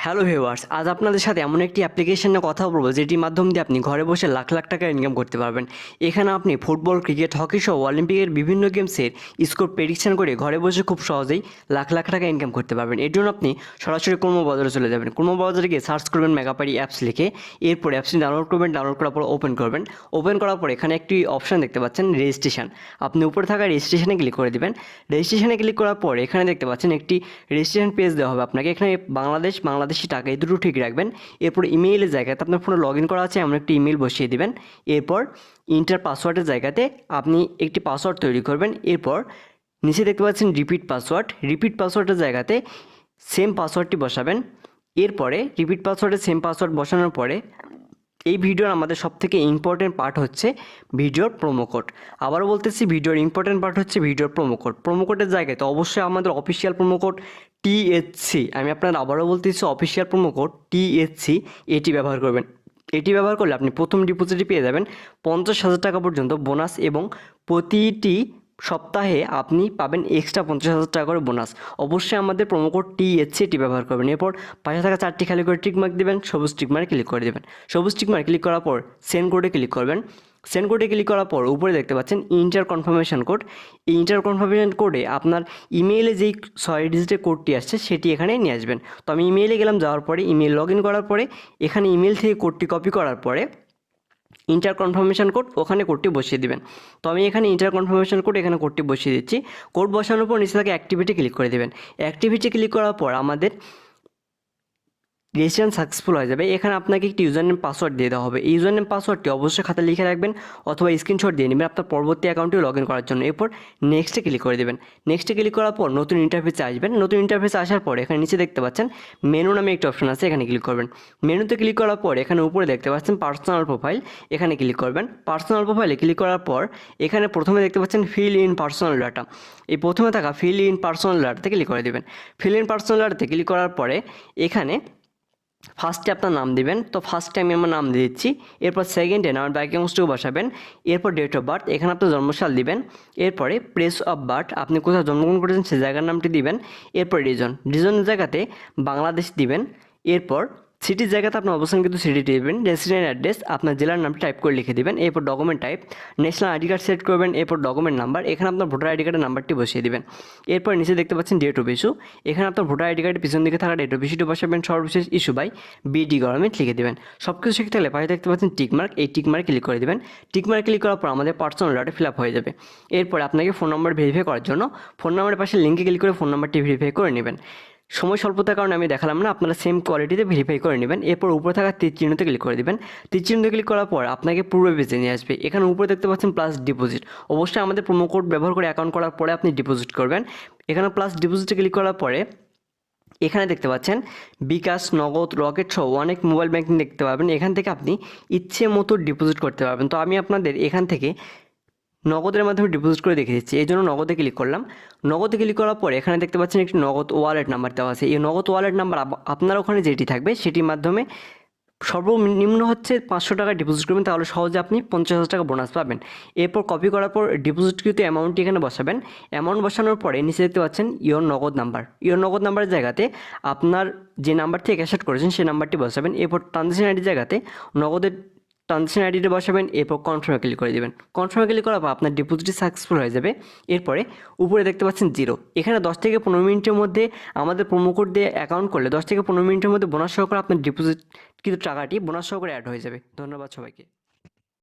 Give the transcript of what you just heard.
Hello viewers, আজ আপনাদের সাথে এমন একটি অ্যাপ্লিকেশন নিয়ে কথা বলবো যেটির মাধ্যম দিয়ে আপনি ঘরে বসে লাখ লাখ টাকা ইনকাম করতে পারবেন। এখানে আপনি ফুটবল, ক্রিকেট, হকি সহ অলিম্পিকের বিভিন্ন গেমসের স্কোর প্রেডিকশন করে ঘরে বসে খুব সহজেই লাখ লাখ টাকা ইনকাম করতে পারবেন। এর জন্য আপনি সরাসরি ক্রোমোবাজারে চলে যাবেন। ক্রোমোবাজারে গিয়ে সার্চ করবেন মেগাপারি অ্যাপস লিখে, এরপর অ্যাপসটি ডাউনলোড করবেন। ডাউনলোড করার পর ওপেন করবেন। ওপেন করার পর এখানে একটি অপশান দেখতে পাচ্ছেন রেজিস্ট্রেশন। আপনি উপরে থাকা রেজিস্ট্রেশনে ক্লিক করে দেবেন। রেজিস্ট্রেশনে ক্লিক করার পর এখানে দেখতে পাচ্ছেন একটি রেজিস্ট্রেশন পেজ দেওয়া হবে আপনাকে। এখানে বাংলাদেশি টাকা এই দুটো ঠিক রাখবেন। এরপর ইমেইলের জায়গাতে আপনার ফোনে লগ ইন করা আছে এমন একটি ইমেল বসিয়ে দিবেন। এরপর ইন্টার পাসওয়ার্ডের জায়গাতে আপনি একটি পাসওয়ার্ড তৈরি করবেন। এরপর নিচে দেখতে পাচ্ছেন রিপিট পাসওয়ার্ডের জায়গাতে সেম পাসওয়ার্ডটি বসাবেন। এরপরে রিপিট পাসওয়ার্ডে সেম পাসওয়ার্ড বসানোর পরে এই ভিডিওর আমাদের সবথেকে ইম্পর্টেন্ট পার্ট হচ্ছে ভিডিওর প্রোমো কোড। আবারও বলতেছি, ভিডিওর ইম্পর্টেন্ট পার্ট হচ্ছে ভিডিওর প্রোমো কোড। প্রোমো কোডের জায়গায় তো অবশ্যই আমাদের অফিসিয়াল প্রোমো কোড THC, আমি আপনার আবারও বলতেছি অফিসিয়াল প্রোমো কোড THC, এটি ব্যবহার করবেন। এটি ব্যবহার করলে আপনি প্রথম ডিপোজিটে পেয়ে যাবেন 50,000 টাকা পর্যন্ত বোনাস, এবং প্রতিটি সপ্তাহে আপনি পাবেন এক্সট্রা 50,000 টাকা করে বোনাস। অবশ্যই আমাদের প্রোমো কোড THC এটি ব্যবহার করবেন। এরপর পাশে থাকা 4টি খালি করে টিকমার্ক দেবেন, সবুজ টিকমার্ক ক্লিক করে দেবেন। সবুজ টিকমার্ক ক্লিক করার পর সেন্ড কোডে ক্লিক করবেন। সেন্ড কোডে ক্লিক করার পর উপরে দেখতে পাচ্ছেন ইন্টার কনফার্মেশন কোড। এই ইন্টার কনফার্মেশন কোডে আপনার ইমেইলে যেই 6 ডিজিটের কোডটি আসছে সেটি এখানে নিয়ে আসবেন। তো আমি ইমেইলে গেলাম, যাওয়ার পরে ইমেল লগ ইন করার পরে এখানে ইমেল থেকে কোডটি কপি করার পরে ইন্টার কনফার্মেশন কোড ওখানে কোডটি বসিয়ে দিবেন। তো আমি এখানে ইন্টার কনফার্মেশন কোড এখানে কোডটি বসিয়ে দিচ্ছি। কোড বসানোর পর নিচে থাকে অ্যাক্টিভিটি ক্লিক করে দেবেন। অ্যাক্টিভিটি ক্লিক করার পর আমাদের রেজিস্ট্রেশন সাকসেসফুল হয়ে যাবে। এখানে আপনাকে একটি ইউজার নেম পাসওয়ার্ড দিয়ে দেওয়া হবে। এই ইউজার নেম পাসওয়ার্ডটি অবশ্যই খাতায় লিখে রাখবেন অথবা স্ক্রিনশট দিয়ে নেবেন আপনার পরবর্তী অ্যাকাউন্টে লগ ইন করার জন্য। এরপর নেক্সটে ক্লিক করে দেবেন। নেক্সটে ক্লিক করার পর নতুন ইন্টারফেসে আসবেন। নতুন ইন্টারফেসে আসার পর এখানে নিচে দেখতে পাচ্ছেন মেনু নামে একটি অপশন আছে, এখানে ক্লিক করবেন। মেনুতে ক্লিক করার পর এখানে উপরে দেখতে পাচ্ছেন পার্সোনাল প্রোফাইল, এখানে ক্লিক করবেন। পার্সোনাল প্রোফাইলে ক্লিক করার পর এখানে প্রথমে দেখতে পাচ্ছেন ফিল ইন পার্সোনাল ডাটা। এই প্রথমে থাকা ফিল ইন পার্সোনাল ডাটাতে ক্লিক করে দেবেন। ফিল ইন পার্সোনাল ডাটাতে ক্লিক করার পরে এখানে ফার্স্টে আপনার নাম দিবেন। তো ফার্স্টে আমি আমার নাম দিয়ে দিচ্ছি। এরপর সেকেন্ডে আমার ব্যাকিং অংশটুকু বসাবেন। এরপর ডেট অফ বার্থ, এখানে আপনার জন্মসাল দিবেন। এরপরে প্লেস অফ বার্থ, আপনি কোথাও জন্মগ্রহণ করেছেন সেই জায়গার নামটি দিবেন। এরপর রিজনের জায়গাতে বাংলাদেশ দিবেন। এরপর সিটির জায়গাতে আপনার অবস্থান কিন্তু সিটি দেবেন। রেসিডেন্ট অ্যাড্রেস আপনার জেলার নামটি টাইপ করে লিখে দেবেন। এরপর document type national ID card select করবেন। এরপর ডকুমেন্ট নাম্বার, এখানে আপনার ভোটার আইডি কার্ডের নাম্বারটি বসিয়ে দেবেন। এরপর নিচে দেখতে পাচ্ছেন ডেট অফ ইস্যু, এখানে আপনার ভোটার আইডি কার্ডের পিছন দিকে থাকা ডেট অফ ইস্যুটি বসাবেন। সর্বশেষ ইস্যু বাই BD গভর্নমেন্ট লিখে দেবেন। সব কিছু শিখতে হলে পাশে দেখতে পাচ্ছেন টিকমার্ক, এই টিকমার্ক ক্লিক করে দেবেন। টিকমার্ক ক্লিক করার পর আমাদের পার্সোনাল ডাটা ফিল আপ হয়ে যাবে। এরপর আপনাকে ফোন নাম্বার ভেরিফাই করার জন্য ফোন নাম্বারের পাশে লিঙ্কে ক্লিক করে ফোন নাম্বারটি ভেরিফাই করে নেবেন। সময় স্বল্পতার কারণে আমি দেখালাম না, আপনারা সেম কোয়ালিটিতে ভেরিফাই করে নেবেন। এরপর উপরে থাকা তীর চিহ্নতে ক্লিক করে দেবেন। তীর চিহ্নতে ক্লিক করার পর আপনাকে পূর্বে পেজে নিয়ে আসবে। এখানে উপরে দেখতে পাচ্ছেন প্লাস ডিপোজিট, অবশ্যই আমাদের প্রোমো কোড ব্যবহার করে অ্যাকাউন্ট করার পরে আপনি ডিপোজিট করবেন। এখানে প্লাস ডিপোজিটে ক্লিক করার পরে এখানে দেখতে পাচ্ছেন বিকাশ, নগদ, রকেট সহ অনেক মোবাইল ব্যাংকিং দেখতে পাবেন। এখান থেকে আপনি ইচ্ছে মতো ডিপোজিট করতে পারবেন। তো আমি আপনাদের এখান থেকে নগদের মাধ্যমে ডিপোজিট করে দেখে দিচ্ছি। এই জন্য নগদে ক্লিক করলাম। নগদে ক্লিক করার পরে এখানে দেখতে পাচ্ছেন একটি নগদ ওয়ালেট নাম্বার দেওয়া আছে। এই নগদ ওয়ালেট নাম্বার আপনার ওখানে যেটি থাকবে সেটির মাধ্যমে সর্বনিম্ন হচ্ছে 500 টাকা ডিপোজিট করবেন, তাহলে সহজে আপনি 50,000 টাকা বোনাস পাবেন। এরপর কপি করার পর ডিপোজিটকৃত অ্যামাউন্টটি এখানে বসাবেন। অ্যামাউন্ট বসানোর পরে নিচে দেখতে পাচ্ছেন ইওর নগদ নাম্বার। ইওর নগদ নাম্বারের জায়গাতে আপনার যে নাম্বার থেকে ক্যাশ আউট করেছেন সেই নাম্বারটি বসাবেন। এরপর ট্রানজ্যাকশন আইডির জায়গাতে নগদের ট্রানজ্যাকশন আইডিটা বসাবেন। এরপর কনফার্মে ক্লিক করে দেবেন। কনফার্মে ক্লিক করার পর আপনার ডিপোজিটটি সাকসেসফুল হয়ে যাবে। এরপরে উপরে দেখতে পাচ্ছেন জিরো, এখানে 10 থেকে 15 মিনিটের মধ্যে আমাদের প্রোমো কোড দিয়ে অ্যাকাউন্ট করলে 10 থেকে 15 মিনিটের মধ্যে বোনাস সহকারে আপনার ডিপোজিট কিন্তু টাকাটি বোনাস সহকারে অ্যাড হয়ে যাবে। ধন্যবাদ সবাইকে।